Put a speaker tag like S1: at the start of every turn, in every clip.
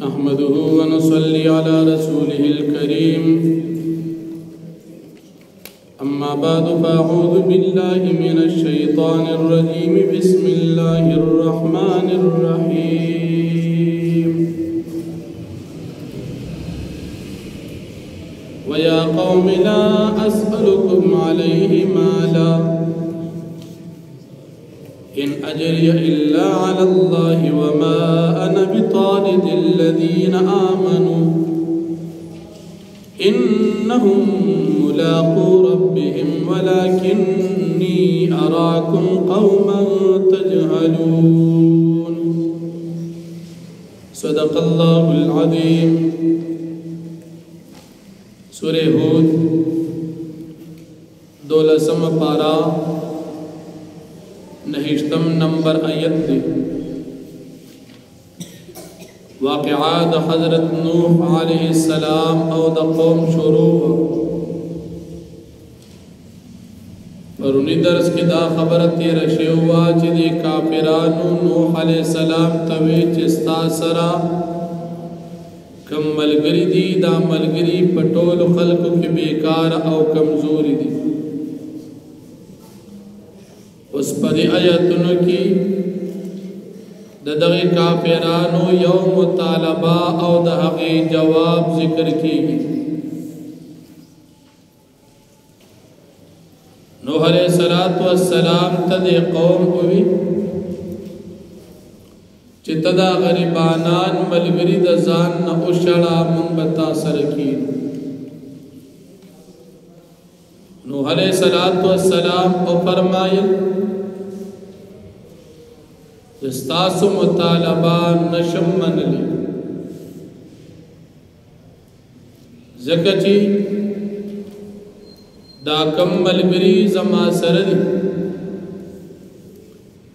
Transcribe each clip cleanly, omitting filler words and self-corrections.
S1: نحمده ونصلي على رسوله الكريم أما بعد فأعوذ بالله من الشيطان الرجيم بسم الله الرحمن الرحيم ويا قوم لا أسألكم عليه مالا إن أجري إلا على الله وما أنا بطارد الذين آمنوا إنهم ملاقو ربهم ولكني أراكم قوما تجهلون صدق الله العظيم. سورة هود 12 پارا 9 نمبر آیت دی. واقعات حضرت نوح علیہ السلام او دا قوم شروع. پرونی درس کی دا خبرت تیرشی ہوا چی دی کافرانو نوح علیہ السلام توی چستا سرا کم ملگری دی دا ملگری پٹول خلقو کی بیکار او کمزوری دی. اس پدی آیتنو کی دغی کافرانو یو مطالبہ او دغی جواب ذکر کی گی. نوح علیہ السلام تدی قوم ہوئی چی تدا غریبانان ملگری دزان نا اشڑا منبتا سرکین. نوح علیہ السلام او فرمائل استاسو مطالبہ نشم من لی زکچی دا کم ملگری زما سردی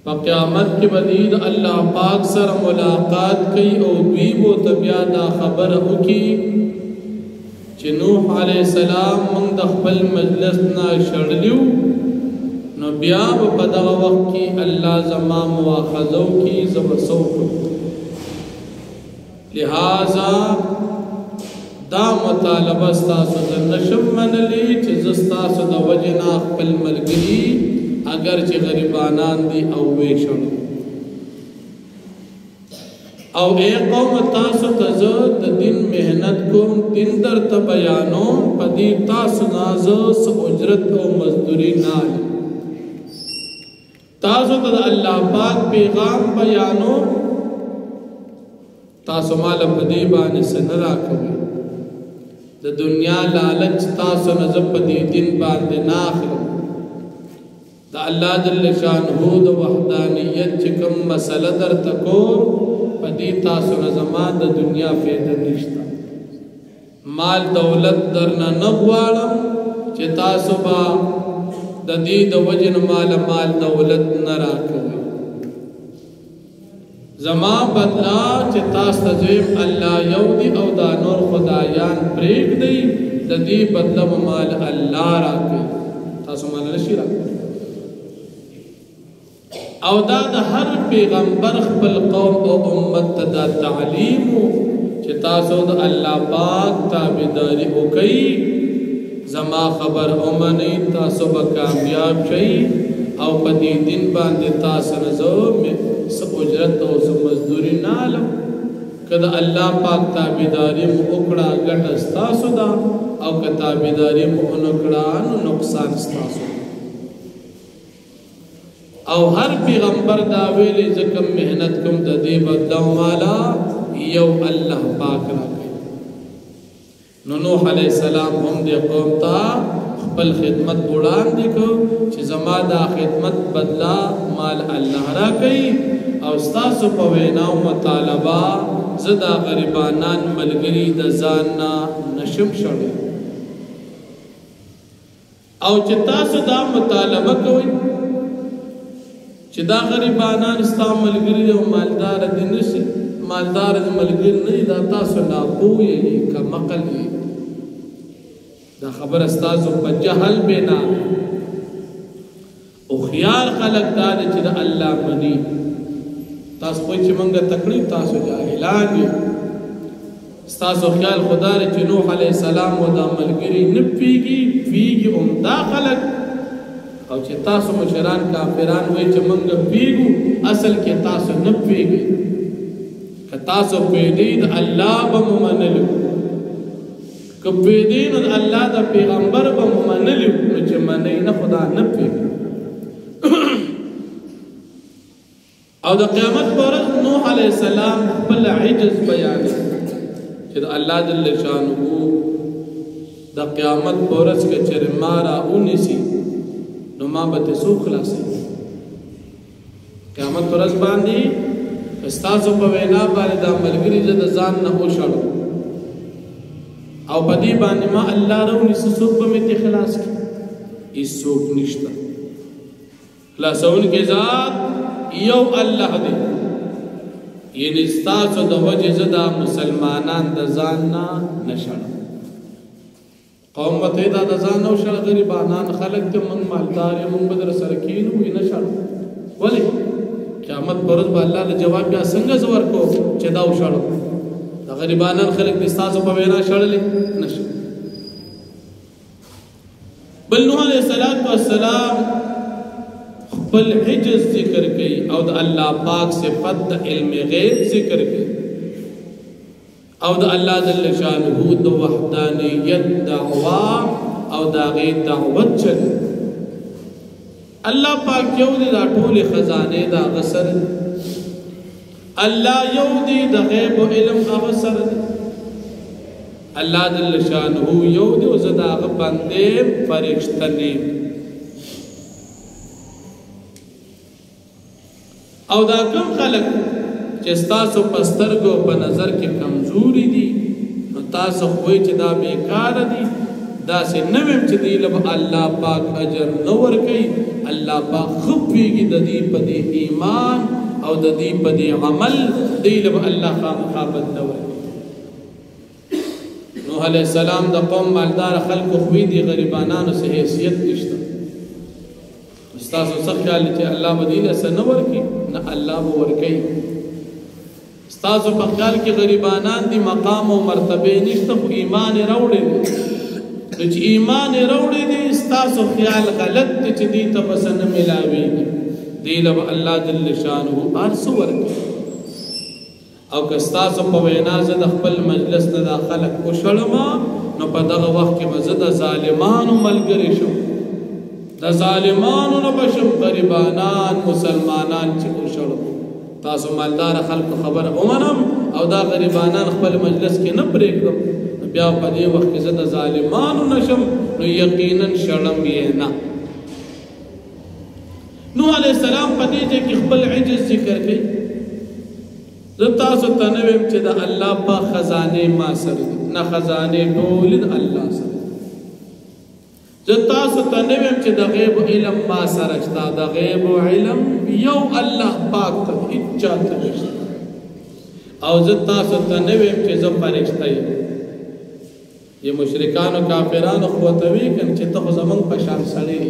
S1: پا قیامت کے بدید اللہ پاک سر ملاقات کی او دویبو تبیا دا خبر اکی چی نوح علیہ السلام من دخبل مجلسنا شڑلیو نو بیا په دغه وخت کې الله زما مواخذو کې زبسو. لہذا دا مطالبه ستاسو د نشم منلی چې زستاسو د وجنا خپل ملګری اگر چې غریبانان دي او ویشن او اے قوم تاسو ته د دین مهنت کوم دین درته بیانوم پدې تاسو نازو اجرت او مزدوری نه تاسو ته الله پاک پیغام بیانو تاسو مال په دې باندې سن راکوي د دنیا لالچ تاسو نه په دې دین باندې نه اخلو. د الله جل شانه د وحدانیت چې کوم مسله درته کو په دې تاسو نه زما د دنیا فایده نشته. مال دولت درنه نه غواړم چې تاسو با د دې د وجن مال دولت نه راکوي. زما بدلا چې تاسو ته الله یو دی او دا نور خدایان پریک دی د دې بدلا مال الله راکوي تاسو مال نشي راکوي. او دا د هر پیغمبر خپل قوم او امت ته دا تعلیم چې تاسو د الله پاک تابعداري وکړئ. زما خبر اومنی تاسو با کامیاب شئی او پا دی دن باندی تاسو نزو سا اجرت او سا مزدوری نالم کدا اللہ پاک تابیداری مو اکڑا گٹ استاسو دا او که تابیداری مو انکڑا نو نقصان استاسو او ہر پیغمبر داویلی زکم محنت کم دا دی بدلاو مالا یو اللہ پاک را نوح علیہ السلام هم دے قوم تا خپل خدمت بڑان دیکھو چی زما دا خدمت بدلا مال اللہ را کئی او ستاسو پویناو مطالبہ زدا غریبانان ملگری دا زاننا نشم شڑی او چی تاسو دا مطالبہ کوئی چی دا غریبانان ستا ملگری او مالدار دی نشی مالدار دی ملگری نی دا تاسو ناپوئی کا مقل دا خبر استاسو پا جہل بینا او خیار خلق داده چی دا اللہ منی تاسو پوئی چی منگا تکڑی تاسو جاہلانی ستاسو خیال خدا ری چې نوح علیہ السلام و دا ملګری نه پیږي دا خلک او چې تاسو مشران کافران وای چې موږ پیږو اصل کې تاسو نه پیږئ که تاسو پیږئ د الله به مو منلو که پیږئ نو د الله د پیغمبر به مو منلو نو چې منئ نه خدا نه پیږئ او د قیامت په ورځ نوح علیہ السلام خپل عجز بیان چې د الله جل شانه د قیامت په ورځ کې چې ما راونیسي نو ما به تاسو خلاصي قیامت پر ورځ باندې استاسو په وینا باندې د ملګری د ځان نه وشړو او په دې باندې ما الله راونیسي څوک به مې خلاص کړي هیڅوک نشته خلاصون کې ذات یو الله دی یعنی استاسو د وجه زدا مسلمانان د ځان نه نشړو قوم وته دا د ځان نو شړ غریبانان خلق ته من مالدار یم بدر سرکینو وینه شړ ولی قیامت پرځ به الله له جواب بیا څنګه زور کو چې دا وشړو دا غریبانان خلق د استاسو په وینا شړلې نشه بل نوح علیہ السلام خپل حجز ذکر کړي او د الله پاک صفت د علم غیب ذکر کړي او د الله جل شانه د وحدانیت دعوا او د غیب دعوت چل الله پاک یو دی د ټول خزانه د غسر الله یو دی د غیب او علم غسر الله جل شانه یو دی او زدا غ بندې فرشتہ نه او دا کم خلق چې تاسو پسترګو په نظر کې کمزوري دي نو تاسو خوې چې دا بیکار دي دا سه نویم چې دی له الله پاک اجر نور کوي الله پاک خپيږي د دې په دې ایمان او د دې په دې عمل دی له الله خامخابت نور نوح علیہ السلام د قوم مالدار خلق خوې دي غریبانانو سه حیثیت نشته استاسو څخه خیال چې الله بدیله سنور کی نه الله ور کوي استاسو په خیال کې غریبانان دي مقام او مرتبه نشته خو ایمان راوړي چې ایمان راوړي دي استاسو خیال غلط دي چې دي ته پسند ملاوي دی له الله جل شانه ارس ور کوي او که استاسو په وینا زه د خپل مجلس نه داخله کو شړما نو په دغه وخت کې مزه د ظالمانو ملګری شو د ظالمانو نه بشم غریبانان مسلمانان چې وشړو تاسو مالدار خلق خبر اومنم او دا غریبانان خپل مجلس کې نه پرېږدم بیا په دې وخت کې زه د ظالمانو نشم نو یقینا شړم یې نه نوح علیہ السلام په دې کې خپل عجز ذکر کړي زه تاسو ته نه ویم چې د الله په خزانه ما سره نه خزانه ټول د الله سره زه تاسو ته نه ویم چې د غیب علم ما سره شته د غیب علم یو الله پاک ته اجازه نشته او زه تاسو ته نه ویم چې زه فرشته یم یہ مشرکان و کافران خوتوی کن چې ته زمون په شان سړی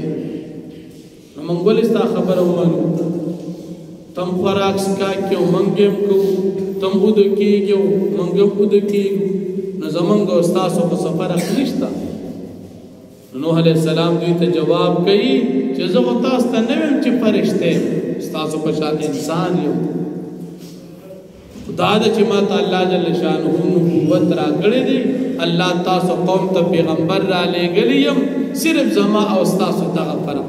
S1: موږ ولستا خبره ومنو تم خوراک سکا کیو منګم کو تم ود کیږو منګم ود کیږو نو زمونږ استاد په سفر اخليشتا نوح علیہ السلام دوی ته جواب کوي چې زه تاسو ته نه ویم چې فرشته تاسو په شان انسان یو خدا د چې ما ته الله جل شانه نبوت را کړی دی الله تاسو قوم ته پیغمبر را لېږلیم صرف زما او تاسو دغه فرق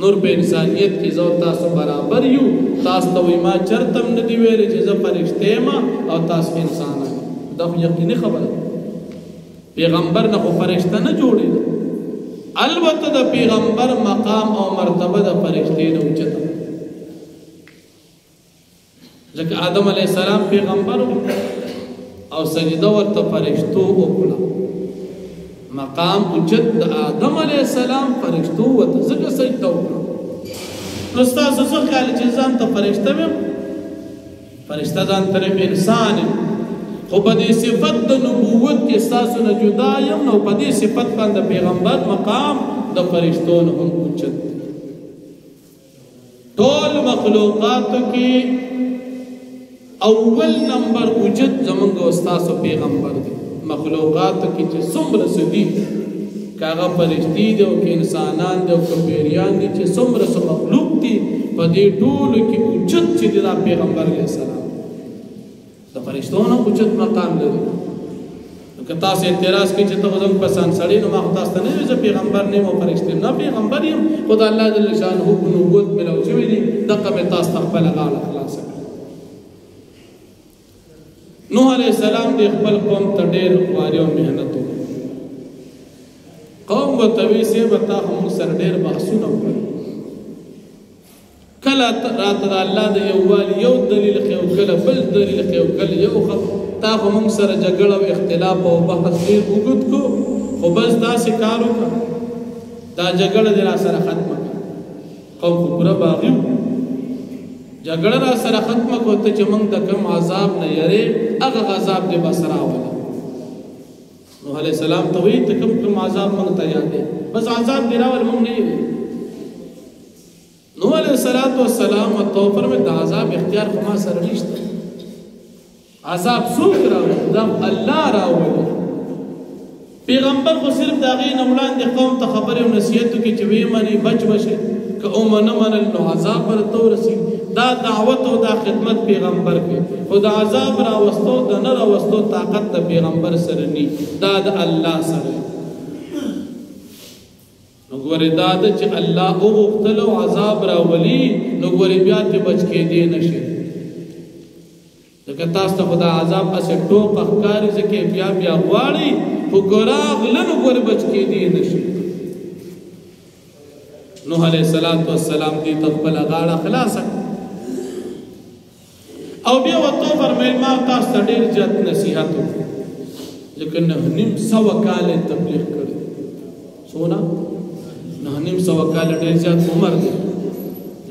S1: نور په انسانیت کې زو تاسو برابر یو تاسو ته ما چرتم نه دی ویل چې زه فرشته ما او تاسو انسان دا یقیني خبره پیغمبر نه خو فرشته نه جوړي البته د پیغمبر مقام او مرتبه د فرشته نه اوچته ځکه آدم علیه السلام پیغمبر او سجده ورته فرشتو وکړه مقام اوچت د آدم علیه السلام فرشتو ورته ځکه سجده وکړه نو تاسو څه خیال چې ځان ته فرشته ویم فرشته ځان ته انسان خو په دې صفت د نبوت کې تاسو نه جدا یم نو په دې صفت باندې پیغمبر مقام د فرشتو نه هم اوچت ټول مخلوقات کې اول نمبر وجود زمونږ استاد پیغمبر دی مخلوقات کې چې څومره سدي کاغه فرشتي دي او کې انسانان دي او پیریان دي چې څومره مخلوق دي په دې ټول کې وجود چې د پیغمبر علیه السلام د فرشتو نه وجود مقام لري که تاسو اعتراض کوي چې ته زموږ په سان سړی نو ما تاسو ته نه وي زه پیغمبر نه یم او فرشتي نه پیغمبر یم خدای الله جل شانه نبوت ملو شوی دي دغه به تاسو خپل غاړه خلاص کړئ نوح علیہ السلام دی خپل قوم ته ډېر خواري او محنت وکړ قوم وتوی سي وتا هم سره ډېر بحثونه وکړ کله راته الله د یووالي یو دلیل خو کله بل دلیل خو کله یو خو تا هم سره جګړه او اختلاف او بحث ډېر وګت کو خو بس دا کار وکړه دا جګړه د را سره ختمه قوم پورا باغی جګړه را سره ختمه کوته چې موږ د کوم عذاب نه یری هغه عذاب دې بسرا ولا نوح علیہ السلام ته وی ته کوم عذاب موږ ته یاد دی بس عذاب دی راول موږ نه یری نوح علیہ السلام او توفر میں د عذاب اختیار خما سره نشته عذاب څوک راوړي دا الله راوړي پیغمبر خو صرف دا غي نه وړاندې قوم ته خبره او نصیحت کوي چې وی منی بچ بشه که او من نو عذاب پر تورسی دا دعوت او دا خدمت پیغمبر کې خدا عذاب را وستو د نه را وستو طاقت د پیغمبر سره ني دا د الله سره نو ګورې دا چې الله او غختلو عذاب را ولي نو ګورې بیا ته بچ کې دی نشي دغه تاسو ته خدا عذاب اسه ټوک اخکاری ځکه بیا بیا غواړي خو ګراغ لنو ګورې بچ کې دی نشي نوح علیہ السلام دی تخبل غاړه خلاصه او بیا وته فرمایل ما تاسو ته ډیر جات نصیحت ځکه نه نیم سو کال تبلیغ کړی سونا نه نیم سو کال ډیر جات عمر دی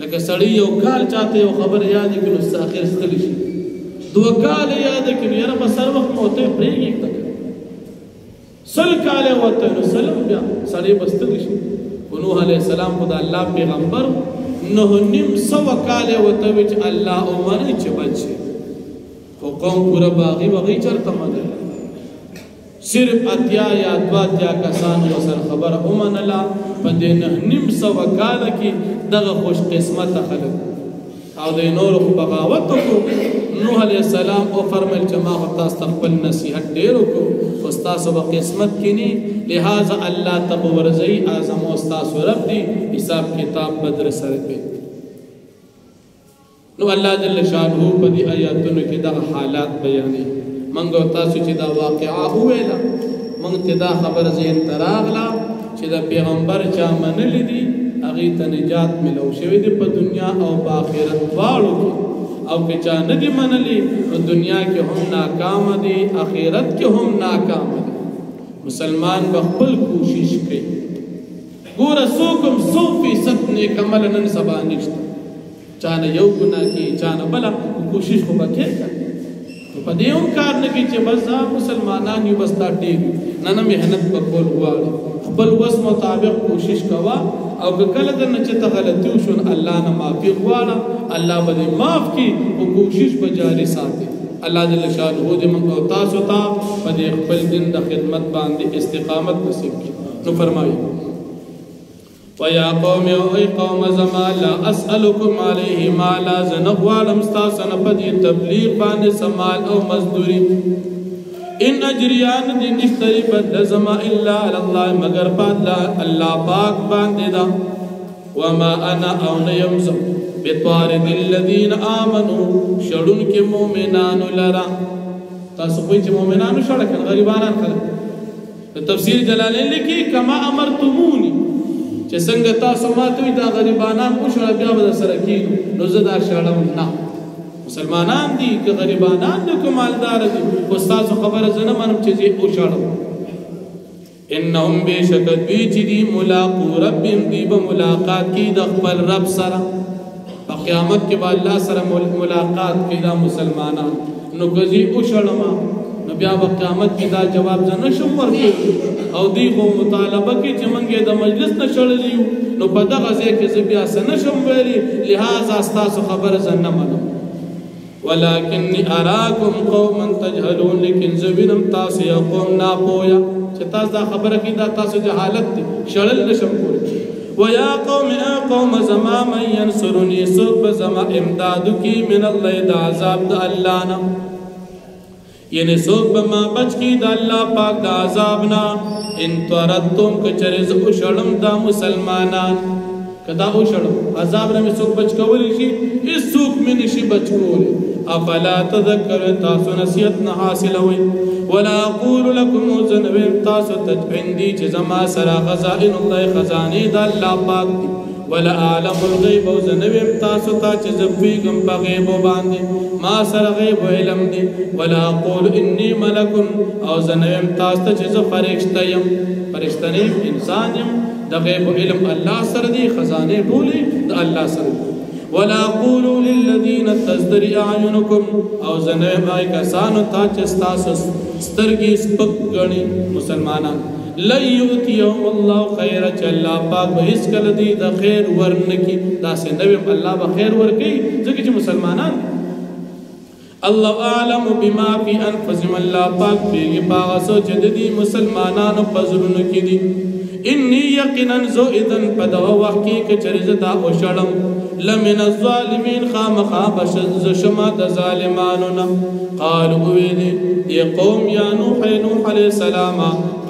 S1: لکه سړی یو کال چاته یو خبر یاد کړي نو اخر ستلی شي دو کال یاد کړي یاره په سر وخت موته پرېږي تک سل کال وته نو سلام بیا سړی بستلی شي نوح علیہ السلام خدا اللہ پیغمبر نو نیم سو کال وته وچ الله عمر چې بچي خو قوم پورا باغی وغی چرته مده صرف اتیا یا دواتیا کسان وسر خبر اومن الله په دې نیم سو کال کې دغه خوش قسمت خلک او د نور بغاوت کو نوح علیہ السلام او فرمایل چې ما تاسو خپل نصیحت ډیرو کو خو تاسو په قسمت کې نه لہذا الله تبارزئی اعظم او تاسو رب دی حساب کتاب بدر سره کوي نو الله جل شانه په دې آیاتونو کې دا حالات بیانې منګو تاسو چې دا واقعا ویلا منګ ته دا خبر زین تراغلا چې دا پیغمبر چا منل دي هغه ته نجات ملو شوی دی په دنیا او په آخرت دواړو کې او که چا نه دی منلی په دنیا کې هم ناکام دي آخرت کې هم ناکام دي مسلمان بخپل کوشش کوي ګوره څوکم 100% نیک عمل نن سبا نشته چانه یو ګناه کې چانه بلا کوشش خو وکړي په دې هم کار نه کوي چې بس مسلمانان یو بس تا ټیک نه مهنت وکول غواړي خپل وس مطابق کوشش کوا او کله د نه چې ته غلطي وشون الله نه معافي غواړه الله به معاف کړي او کوشش به جاری ساتي الله جل شانه دې موږ تاسو ته په دې خپل دین د خدمت باندې استقامت نصیب کړي نو فرمایي ويا قوم اي قوم زما لا اسالكم عليه مالا زنغوالم استاسن پدی تبلیغ باندې سمال او مزدوری ان اجریان دي نشتری بد زما الا على الله مگر پاد الله پاک باندې دا وما انا او يمزم بطارد الذين امنوا شړون کې مؤمنان لرا تاسو په چې مؤمنانو شړکل غریبانان خلک تفسیر جلالین لیکي کما امرتمونی چې څنګه تاسو ماته دا غریبانان او شړ بیا به سره کینو نو زدا شړم نه مسلمانان دي که غریبانان دي که مالدار دي او تاسو خبره زنه منم چې او شړم انهم بشکد بی چې دي ملاقات ربهم دی به ملاقات کی د خپل رب سره په قیامت کې به الله سره ملاقات کی دا مسلمانان نو کزي او شړم نو بیا په قیامت کې دا جواب زنه شم ورکړي او دی خو مطالبه کې چې منګه د مجلس نشړلیو نو په دغه ځای کې زه بیا سن شم ویلي لہذا تاسو خبر زنه منم ولكني اراكم قوما تجهلون لیکن زوینم تاسو یو قوم ناپویا چې تاسو دا خبره کی دا تاسو جهالت دی شړل نشم کولی ويا قوم قوم زما من ينصرني سوق زما امداد کی من الله دا عذاب دا الله نا یعنی سوق بما بچ کی دا الله پاک دا عذاب نا ان تردتم کچرز وشړم دا مسلمانان کدا وشړم عذاب نه سوق بچ کولی شي اس سوق من شي بچ کولی افلا تذكر تاسو نصیحت نه حاصلوي ولا اقول لكم زنبم تاسو عندي جزما سرا خزائن الله خزانه د الله پاک دي ولا اعلم الغيب زنبم تاسو تا چزفيګم په غيب باندې ما سرا غيب علم دي ولا اقول اني ملك او زنبم تاسو چز فرشتہ يم فرشتہ نه انسان يم د غيب علم الله سره دي خزانه ټولي د الله سره ولا قولوا للذين تزدري اعينكم او زنه مای کسانو تا چستاسو سترګي سپک غني مسلمانان لا يؤتيهم الله خير چلا پاک به اس کله دي د خیر ورنکی دا سنوي الله به خیر ورکی ځکه چې مسلمانان الله اعلم بما في انفسهم الله پاک به باغ سوچ دي مسلمانانو پزرونو کې دي اني يقينا زو اذن پدو وحقي ک چرزتا او شړم لمن الظالمين خامخا بشز شما د ظالمانو قالوا ويلي يا قوم يا نوح عليه السلام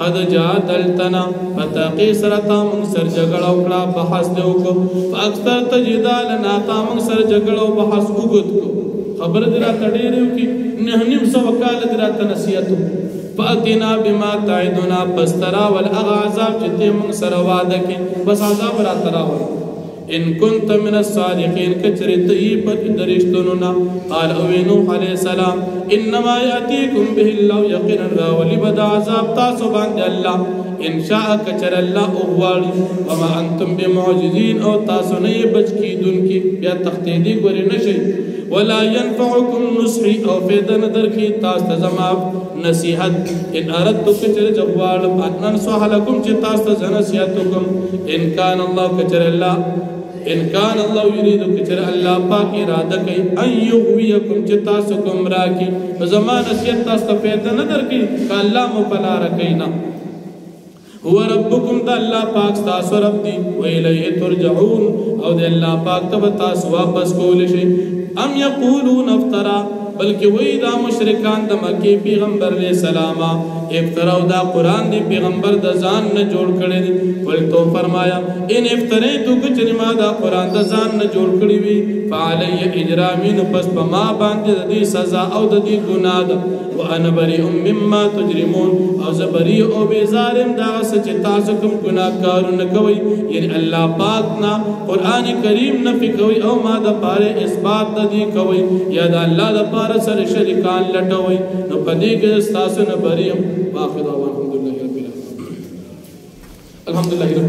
S1: قد جادلتنا فتاقي سرتا من سر جګړه وکړه بحث دې وکړو فاکثر تجدالنا تا من سر جګړه بحث وګت کو خبر درا تډېرو کی نه نیم سو وکاله درا تنسیتو فاتنا بما تعدنا بسترا والاغاظاب چې من سر وعده کې بس عذاب را تراول ان كنت من الصادقين كثرت پر درشتوننا قال او نوح عليه السلام انما ياتيكم به الله يقينا راولي بدا عذاب تاسو باندې الله ان شاء كثر الله اوالي وما انتم بمعجزين او تاسو نه بچ کیدون کی بیا تختیدی ګوري نشي ولا ينفعكم نصحي او فیدن در کی تاسو زما نصیحت ان اردت کچر جوال ان نصح لكم چې تاسو نصیحتکم ان كان الله کچر الله ان كان الله يريد كثر الله پاک اراده کوي ان يغويكم چې تاسو گمراه کی زمان نصیحت تاسو پیدا نه درکې الله مو پلا رکینا هو ربكم د الله پاک تاسو رب دی و الیه ترجعون او د الله پاک ته تاسو واپس کول شي ام یقولون افترا بلکې وای دا مشرکان د مکی پیغمبر علیہ السلام افتراو دا قران دی پیغمبر د ځان نه جوړ کړی دی ول تو فرمایا ان افتریتو کچری ما دا قران د ځان نه جوړ کړی وی فعلی اجرامین پس په ما باندې د دې سزا او د دې ګناه ده وانا بریء مما تجرمون او زبری او بیزارم دا سچ تاسو کوم ګناهګارونه کوي یعنی الله پاک نا قران کریم نه کوي او ما د پاره اثبات د دې کوي یا د الله د پاره سره شریکان لټوي نو پدې کې تاسو نه بریء واخر الحمدلله رب العالمین الحمدلله